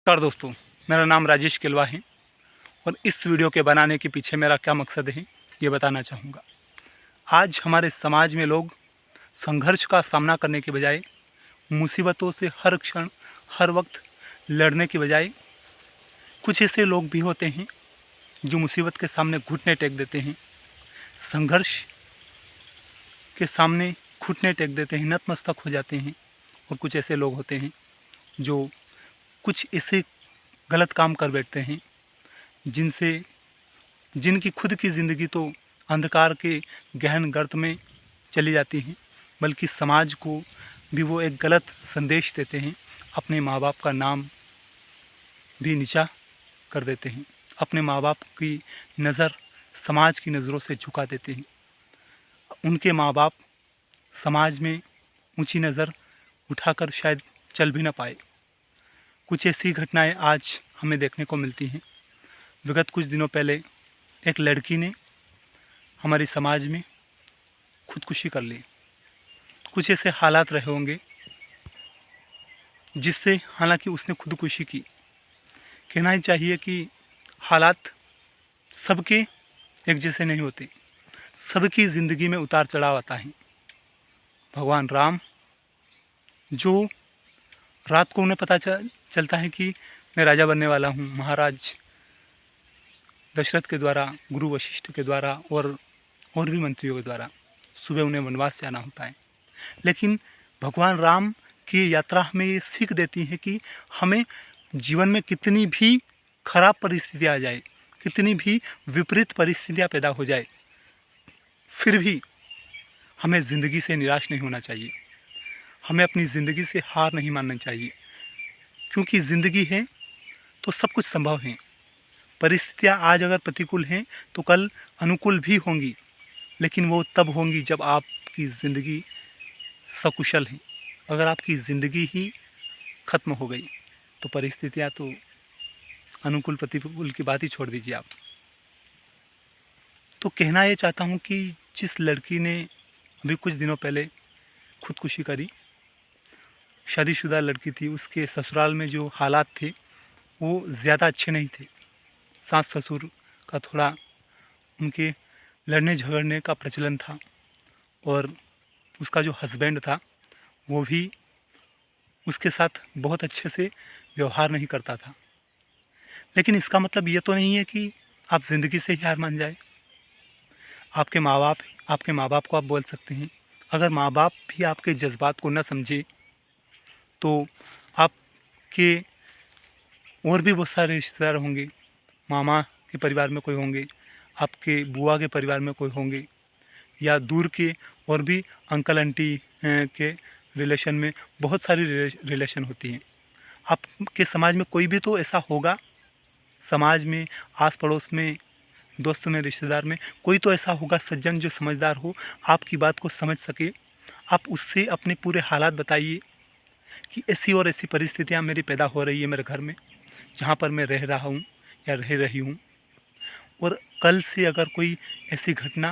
नमस्कार दोस्तों, मेरा नाम राजेश किलवा है और इस वीडियो के बनाने के पीछे मेरा क्या मकसद है ये बताना चाहूँगा। आज हमारे समाज में लोग संघर्ष का सामना करने के बजाय मुसीबतों से हर क्षण हर वक्त लड़ने के बजाय कुछ ऐसे लोग भी होते हैं जो मुसीबत के सामने घुटने टेक देते हैं, संघर्ष के सामने घुटने टेक देते हैं, नतमस्तक हो जाते हैं। और कुछ ऐसे लोग होते हैं जो कुछ ऐसे गलत काम कर बैठते हैं जिनकी खुद की ज़िंदगी तो अंधकार के गहन गर्त में चली जाती है, बल्कि समाज को भी वो एक गलत संदेश देते हैं। अपने माँ बाप का नाम भी नीचा कर देते हैं, अपने माँ बाप की नज़र समाज की नज़रों से झुका देते हैं। उनके माँ बाप समाज में ऊंची नज़र उठाकर शायद चल भी ना पाए। कुछ ऐसी घटनाएं आज हमें देखने को मिलती हैं। विगत कुछ दिनों पहले एक लड़की ने हमारे समाज में खुदकुशी कर ली। कुछ ऐसे हालात रहे होंगे जिससे हालांकि उसने खुदकुशी की। कहना ही चाहिए कि हालात सबके एक जैसे नहीं होते, सबकी ज़िंदगी में उतार चढ़ाव आता है। भगवान राम जो रात को उन्हें पता चलता है कि मैं राजा बनने वाला हूँ, महाराज दशरथ के द्वारा, गुरु वशिष्ठ के द्वारा और भी मंत्रियों के द्वारा सुबह उन्हें वनवास जाना होता है। लेकिन भगवान राम की यात्रा हमें ये सीख देती है कि हमें जीवन में कितनी भी खराब परिस्थितियाँ आ जाए, कितनी भी विपरीत परिस्थितियाँ पैदा हो जाए, फिर भी हमें ज़िंदगी से निराश नहीं होना चाहिए। हमें अपनी ज़िंदगी से हार नहीं मानना चाहिए, क्योंकि ज़िंदगी है तो सब कुछ संभव है। परिस्थितियाँ आज अगर प्रतिकूल हैं तो कल अनुकूल भी होंगी, लेकिन वो तब होंगी जब आपकी ज़िंदगी सकुशल है। अगर आपकी ज़िंदगी ही ख़त्म हो गई तो परिस्थितियाँ तो अनुकूल प्रतिकूल की बात ही छोड़ दीजिए आप। तो कहना ये चाहता हूँ कि जिस लड़की ने अभी कुछ दिनों पहले खुदकुशी करी, शादीशुदा लड़की थी, उसके ससुराल में जो हालात थे वो ज़्यादा अच्छे नहीं थे। सास ससुर का थोड़ा उनके लड़ने झगड़ने का प्रचलन था और उसका जो हस्बैंड था वो भी उसके साथ बहुत अच्छे से व्यवहार नहीं करता था। लेकिन इसका मतलब ये तो नहीं है कि आप ज़िंदगी से ही हार मान जाए। आपके माँ बाप को आप बोल सकते हैं। अगर माँ बाप भी आपके जज्बात को न समझे तो आपके और भी बहुत सारे रिश्तेदार होंगे, मामा के परिवार में कोई होंगे, आपके बुआ के परिवार में कोई होंगे, या दूर के और भी अंकल आंटी के रिलेशन में बहुत सारी रिलेशन होती हैं। आपके समाज में कोई भी तो ऐसा होगा, समाज में, आस पड़ोस में, दोस्त में, रिश्तेदार में कोई तो ऐसा होगा सज्जन जो समझदार हो, आपकी बात को समझ सके। आप उससे अपने पूरे हालात बताइए कि ऐसी और ऐसी परिस्थितियाँ मेरी पैदा हो रही है मेरे घर में, जहाँ पर मैं रह रहा हूँ या रह रही हूँ। और कल से अगर कोई ऐसी घटना,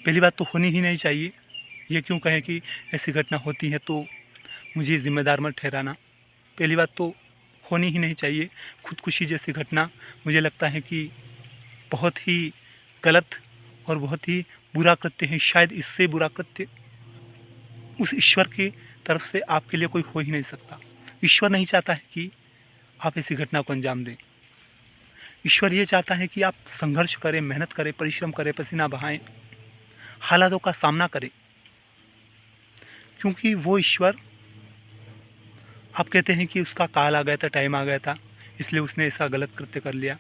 पहली बात तो होनी ही नहीं चाहिए। ये क्यों कहें कि ऐसी घटना होती है तो मुझे ज़िम्मेदार मत ठहराना। पहली बात तो होनी ही नहीं चाहिए। खुदकुशी जैसी घटना मुझे लगता है कि बहुत ही गलत और बहुत ही बुरा कृत्य है। शायद इससे बुरा कृत्य उस ईश्वर की तरफ से आपके लिए कोई हो ही नहीं सकता। ईश्वर नहीं चाहता है कि आप ऐसी घटना को अंजाम दें। ईश्वर ये चाहता है कि आप संघर्ष करें, मेहनत करें, परिश्रम करें, पसीना बहाएं, हालातों का सामना करें, क्योंकि वो ईश्वर, आप कहते हैं कि उसका काल आ गया था, टाइम आ गया था, इसलिए उसने ऐसा गलत कृत्य कर लिया।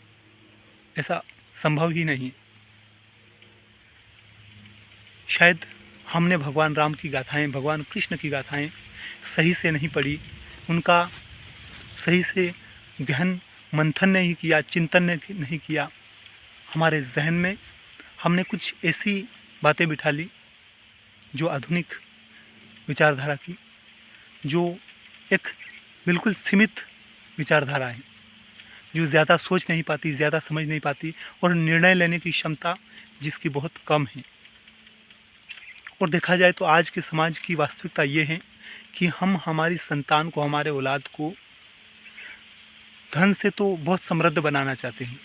ऐसा संभव ही नहीं। शायद हमने भगवान राम की गाथाएं, भगवान कृष्ण की गाथाएं सही से नहीं पढ़ी, उनका सही से गहन मंथन नहीं किया, चिंतन नहीं किया। हमारे जहन में हमने कुछ ऐसी बातें बिठा ली जो आधुनिक विचारधारा की, जो एक बिल्कुल सीमित विचारधारा है, जो ज़्यादा सोच नहीं पाती, ज़्यादा समझ नहीं पाती और निर्णय लेने की क्षमता जिसकी बहुत कम है। और देखा जाए तो आज के समाज की वास्तविकता ये है कि हम हमारी संतान को, हमारे औलाद को धन से तो बहुत समृद्ध बनाना चाहते हैं,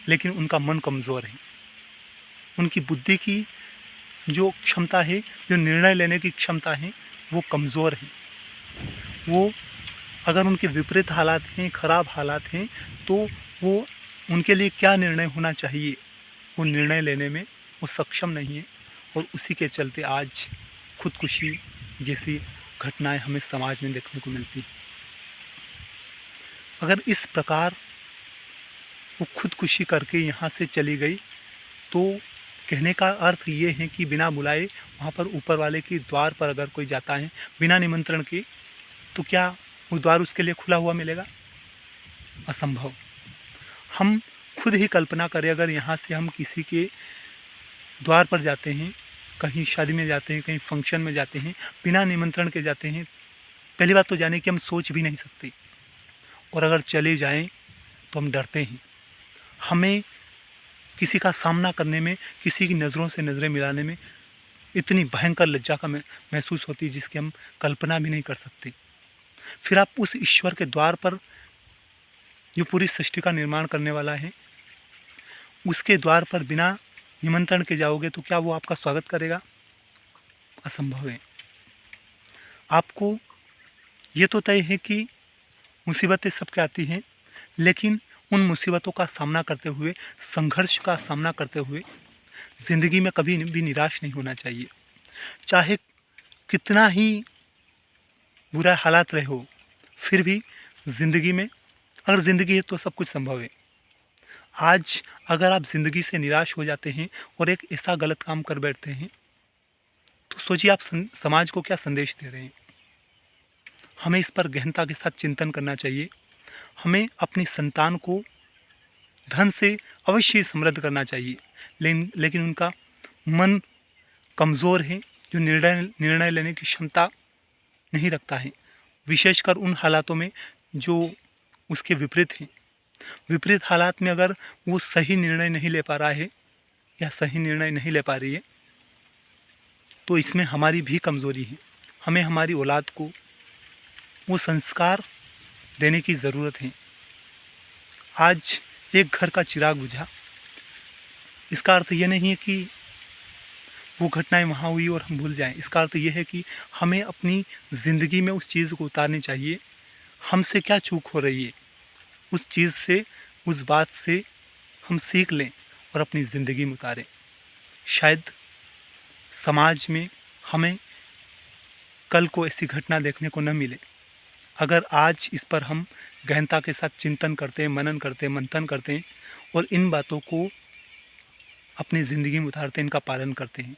लेकिन उनका मन कमज़ोर है। उनकी बुद्धि की जो क्षमता है, जो निर्णय लेने की क्षमता है, वो कमज़ोर है। वो अगर उनके विपरीत हालात हैं, खराब हालात हैं, तो वो उनके लिए क्या निर्णय होना चाहिए, वो निर्णय लेने में वो सक्षम नहीं है। और उसी के चलते आज खुदकुशी जैसी घटनाएं हमें समाज में देखने को मिलती हैं। अगर इस प्रकार वो खुदकुशी करके यहाँ से चली गई, तो कहने का अर्थ ये है कि बिना बुलाए वहाँ पर ऊपर वाले के द्वार पर अगर कोई जाता है बिना निमंत्रण के, तो क्या वो द्वार उसके लिए खुला हुआ मिलेगा? असंभव। हम खुद ही कल्पना करें, अगर यहाँ से हम किसी के द्वार पर जाते हैं, कहीं शादी में जाते हैं, कहीं फंक्शन में जाते हैं, बिना निमंत्रण के जाते हैं, पहली बात तो जाने कि हम सोच भी नहीं सकते, और अगर चले जाएं तो हम डरते हैं। हमें किसी का सामना करने में, किसी की नज़रों से नज़रें मिलाने में इतनी भयंकर लज्जा का महसूस होती है जिसकी हम कल्पना भी नहीं कर सकते। फिर आप उस ईश्वर के द्वार पर, जो पूरी सृष्टि का निर्माण करने वाला है, उसके द्वार पर बिना निमंत्रण के जाओगे तो क्या वो आपका स्वागत करेगा? असंभव है। आपको ये तो तय है कि मुसीबतें सबके आती हैं, लेकिन उन मुसीबतों का सामना करते हुए, संघर्ष का सामना करते हुए ज़िंदगी में कभी भी निराश नहीं होना चाहिए। चाहे कितना ही बुरा हालात रहे हो, फिर भी ज़िंदगी में, अगर ज़िंदगी है तो सब कुछ संभव है। आज अगर आप ज़िंदगी से निराश हो जाते हैं और एक ऐसा गलत काम कर बैठते हैं, तो सोचिए आप समाज को क्या संदेश दे रहे हैं। हमें इस पर गहनता के साथ चिंतन करना चाहिए। हमें अपनी संतान को धन से अवश्य समृद्ध करना चाहिए, लेकिन उनका मन कमज़ोर है, जो निर्णय लेने की क्षमता नहीं रखता है, विशेषकर उन हालातों में जो उसके विपरीत हैं। विपरीत हालात में अगर वो सही निर्णय नहीं ले पा रहा है या सही निर्णय नहीं ले पा रही है, तो इसमें हमारी भी कमज़ोरी है। हमें हमारी औलाद को वो संस्कार देने की ज़रूरत है। आज एक घर का चिराग बुझा, इसका अर्थ ये नहीं है कि वो घटनाएं वहाँ हुई और हम भूल जाएं। इसका अर्थ ये है कि हमें अपनी ज़िंदगी में उस चीज़ को उतारनी चाहिए। हमसे क्या चूक हो रही है, उस चीज़ से, उस बात से हम सीख लें और अपनी ज़िंदगी में उतारें। शायद समाज में हमें कल को ऐसी घटना देखने को न मिले। अगर आज इस पर हम गहनता के साथ चिंतन करते हैं, मनन करते हैं, मंथन करते हैं और इन बातों को अपनी ज़िंदगी में उतारते हैं, इनका पालन करते हैं।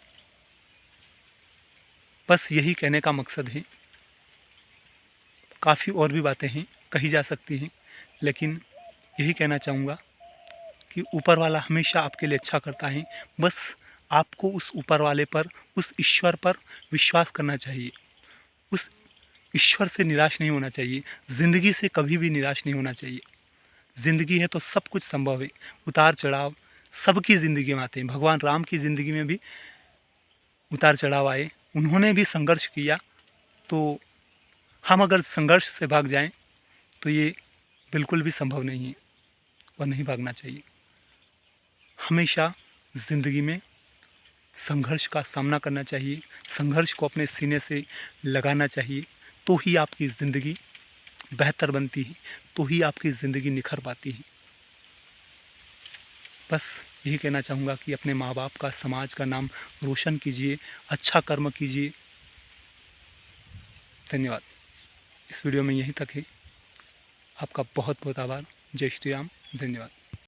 बस यही कहने का मकसद है। काफ़ी और भी बातें हैं, कही जा सकती हैं, लेकिन यही कहना चाहूँगा कि ऊपर वाला हमेशा आपके लिए अच्छा करता है। बस आपको उस ऊपर वाले पर, उस ईश्वर पर विश्वास करना चाहिए। उस ईश्वर से निराश नहीं होना चाहिए। ज़िंदगी से कभी भी निराश नहीं होना चाहिए। ज़िंदगी है तो सब कुछ संभव है। उतार चढ़ाव सबकी ज़िंदगी में आते हैं। भगवान राम की ज़िंदगी में भी उतार चढ़ाव आए, उन्होंने भी संघर्ष किया। तो हम अगर संघर्ष से भाग जाएं तो ये बिल्कुल भी संभव नहीं है और नहीं भागना चाहिए। हमेशा ज़िंदगी में संघर्ष का सामना करना चाहिए, संघर्ष को अपने सीने से लगाना चाहिए, तो ही आपकी ज़िंदगी बेहतर बनती है, तो ही आपकी ज़िंदगी निखर पाती है। बस यही कहना चाहूँगा कि अपने माँ बाप का, समाज का नाम रोशन कीजिए, अच्छा कर्म कीजिए। धन्यवाद। इस वीडियो में यहीं तक है। आपका बहुत बहुत आभार। जय श्री राम। धन्यवाद।